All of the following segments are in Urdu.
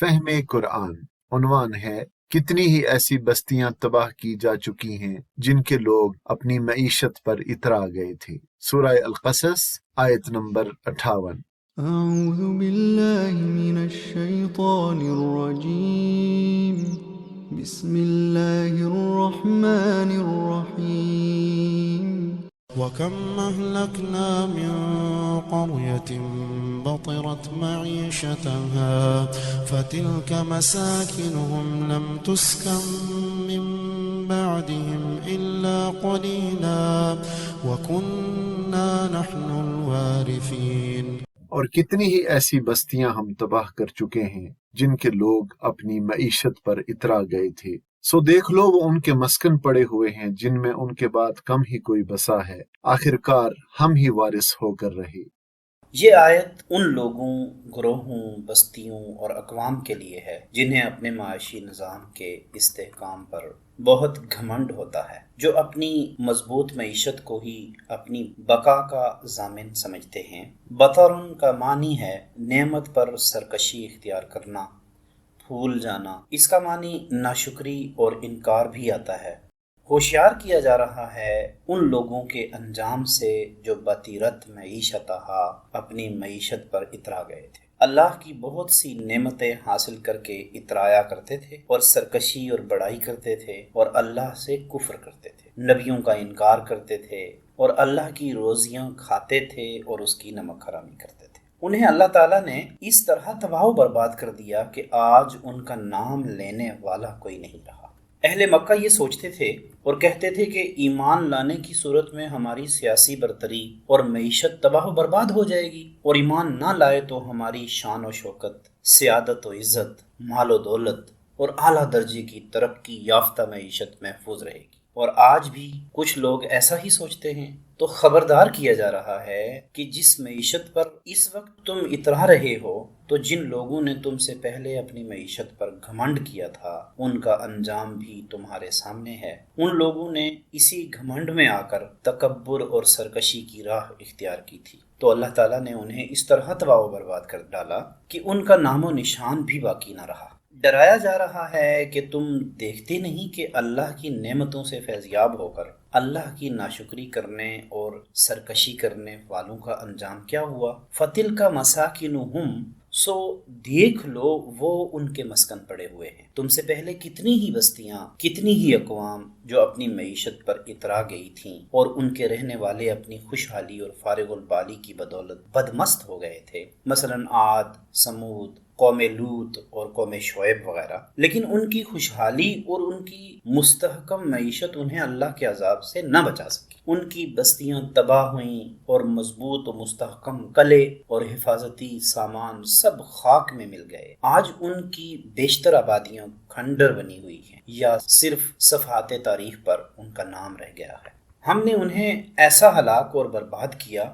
فہم قرآن عنوان ہے کتنی ہی ایسی بستیاں تباہ کی جا چکی ہیں جن کے لوگ اپنی معیشت پر اترا گئے تھے۔ سورہ القصص آیت نمبر 58۔ اعوذ باللہ من الشیطان الرجیم، بسم اللہ الرحمن الرحیم۔ وَكَمْ أَهْلَكْنَا مِنْ قَرْيَةٍ بَطِرَتْ مَعِيشَتَهَا فَتِلْكَ مَسَاكِنُهُمْ لَمْ تُسْكَنْ مِنْ بَعْدِهِمْ إِلَّا قَلِيلًا وَكُنَّا نَحْنُ الْوَارِثِينَ۔ اور کتنی ہی ایسی بستیاں ہم تباہ کر چکے ہیں جن کے لوگ اپنی معیشت پر اترا گئے تھے، سو دیکھ لو وہ ان کے مسکن پڑے ہوئے ہیں جن میں ان کے بعد کم ہی کوئی بسا ہے، آخرکار ہم ہی وارث ہو کر رہے۔ یہ آیت ان لوگوں، گروہوں، بستیوں اور اقوام کے لیے ہے جنہیں اپنے معاشی نظام کے استحکام پر بہت گھمنڈ ہوتا ہے، جو اپنی مضبوط معیشت کو ہی اپنی بقا کا ضامن سمجھتے ہیں۔ بطرن کا معنی ہے نعمت پر سرکشی اختیار کرنا، بھول جانا۔ اس کا معنی ناشکری اور انکار بھی آتا ہے۔ ہوشیار کیا جا رہا ہے ان لوگوں کے انجام سے جو بطیرت معیشتہا اپنی معیشت پر اترا گئے تھے، اللہ کی بہت سی نعمتیں حاصل کر کے اترایا کرتے تھے اور سرکشی اور بڑائی کرتے تھے اور اللہ سے کفر کرتے تھے، نبیوں کا انکار کرتے تھے اور اللہ کی روزیاں کھاتے تھے اور اس کی نمک حرامی کرتے تھے۔ انہیں اللہ تعالیٰ نے اس طرح تباہ و برباد کر دیا کہ آج ان کا نام لینے والا کوئی نہیں رہا۔ اہل مکہ یہ سوچتے تھے اور کہتے تھے کہ ایمان لانے کی صورت میں ہماری سیاسی برتری اور معیشت تباہ و برباد ہو جائے گی، اور ایمان نہ لائے تو ہماری شان و شوکت، سیادت و عزت، مال و دولت اور اعلیٰ درجے کی ترقی یافتہ معیشت محفوظ رہے گی۔ اور آج بھی کچھ لوگ ایسا ہی سوچتے ہیں، تو خبردار کیا جا رہا ہے کہ جس معیشت پر اس وقت تم اترا رہے ہو، تو جن لوگوں نے تم سے پہلے اپنی معیشت پر گھمنڈ کیا تھا ان کا انجام بھی تمہارے سامنے ہے۔ ان لوگوں نے اسی گھمنڈ میں آ کر تکبر اور سرکشی کی راہ اختیار کی تھی، تو اللہ تعالیٰ نے انہیں اس طرح تباہ و برباد کر ڈالا کہ ان کا نام و نشان بھی باقی نہ رہا۔ ڈرایا جا رہا ہے کہ تم دیکھتے نہیں کہ اللہ کی نعمتوں سے فیضیاب ہو کر اللہ کی ناشکری کرنے اور سرکشی کرنے والوں کا انجام کیا ہوا۔ فَتِلْكَ مَسَاكِنُهُمْ، سو دیکھ لو وہ ان کے مسکن پڑے ہوئے ہیں۔ تم سے پہلے کتنی ہی بستیاں، کتنی ہی اقوام جو اپنی معیشت پر اترا گئی تھیں اور ان کے رہنے والے اپنی خوشحالی اور فارغ البالی کی بدولت بدمست ہو گئے تھے، مثلا عاد، سمود، قوم لوط اور قوم شعیب وغیرہ، لیکن ان کی خوشحالی اور ان کی مستحکم معیشت انہیں اللہ کے عذاب سے نہ بچا سکی۔ ان کی بستیاں تباہ ہوئیں اور مضبوط و مستحکم قلعے اور حفاظتی سامان سب خاک میں مل گئے۔ آج ان کی بیشتر آبادیاں کھنڈر بنی ہوئی ہیں یا صرف صفحات تاریخ پر ان کا نام رہ گیا ہے۔ ہم نے انہیں ایسا ہلاک اور برباد کیا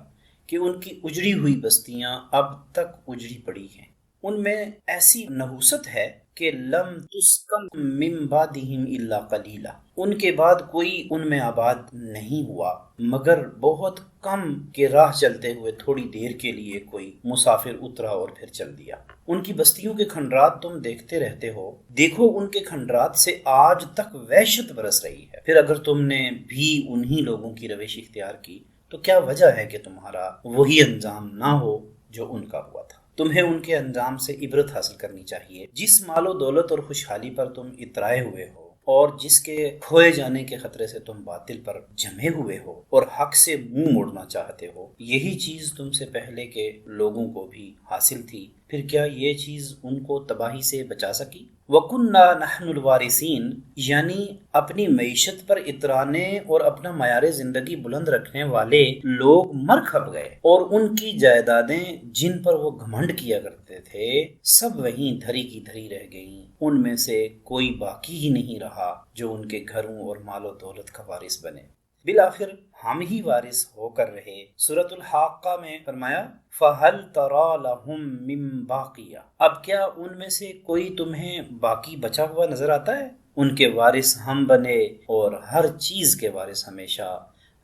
کہ ان کی اجڑی ہوئی بستیاں اب تک اجڑی پڑی ہیں۔ ان میں ایسی نحوست ہے کہ لم تسکن من بعدہم الا قلیلا، ان کے بعد کوئی ان میں آباد نہیں ہوا مگر بہت کم، کے راہ چلتے ہوئے تھوڑی دیر کے لیے کوئی مسافر اترا اور پھر چل دیا۔ ان کی بستیوں کے کھنڈرات تم دیکھتے رہتے ہو، دیکھو ان کے کھنڈرات سے آج تک وحشت برس رہی ہے۔ پھر اگر تم نے بھی انہی لوگوں کی روش اختیار کی تو کیا وجہ ہے کہ تمہارا وہی انجام نہ ہو جو ان کا ہوا تھا۔ تمہیں ان کے انجام سے عبرت حاصل کرنی چاہیے۔ جس مال و دولت اور خوشحالی پر تم اترائے ہوئے ہو اور جس کے کھوئے جانے کے خطرے سے تم باطل پر جمے ہوئے ہو اور حق سے منہ موڑنا چاہتے ہو، یہی چیز تم سے پہلے کے لوگوں کو بھی حاصل تھی، پھر کیا یہ چیز ان کو تباہی سے بچا سکی؟ وَكُنَّا نَحْنُ الْوَارِثِينَ، یعنی اپنی معیشت پر اترانے اور اپنا معیار زندگی بلند رکھنے والے لوگ مر کھپ گئے، اور ان کی جائیدادیں جن پر وہ گھمنڈ کیا کرتے تھے سب وہیں دھری کی دھری رہ گئیں۔ ان میں سے کوئی باقی ہی نہیں رہا جو ان کے گھروں اور مال و دولت کا وارث بنے۔ بالآخر ہم ہی وارث ہو کر رہے۔ سورۃ الحاقہ میں فرمایا فَهَلْ تَرَى لَهُم مِّن بَاقِيَةٍ، اب کیا ان میں سے کوئی تمہیں باقی بچا ہوا نظر آتا ہے؟ ان کے وارث ہم بنے اور ہر چیز کے وارث ہمیشہ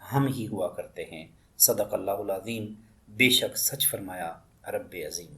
ہم ہی ہوا کرتے ہیں۔ صدق اللہ العظیم، بے شک سچ فرمایا رب عظیم۔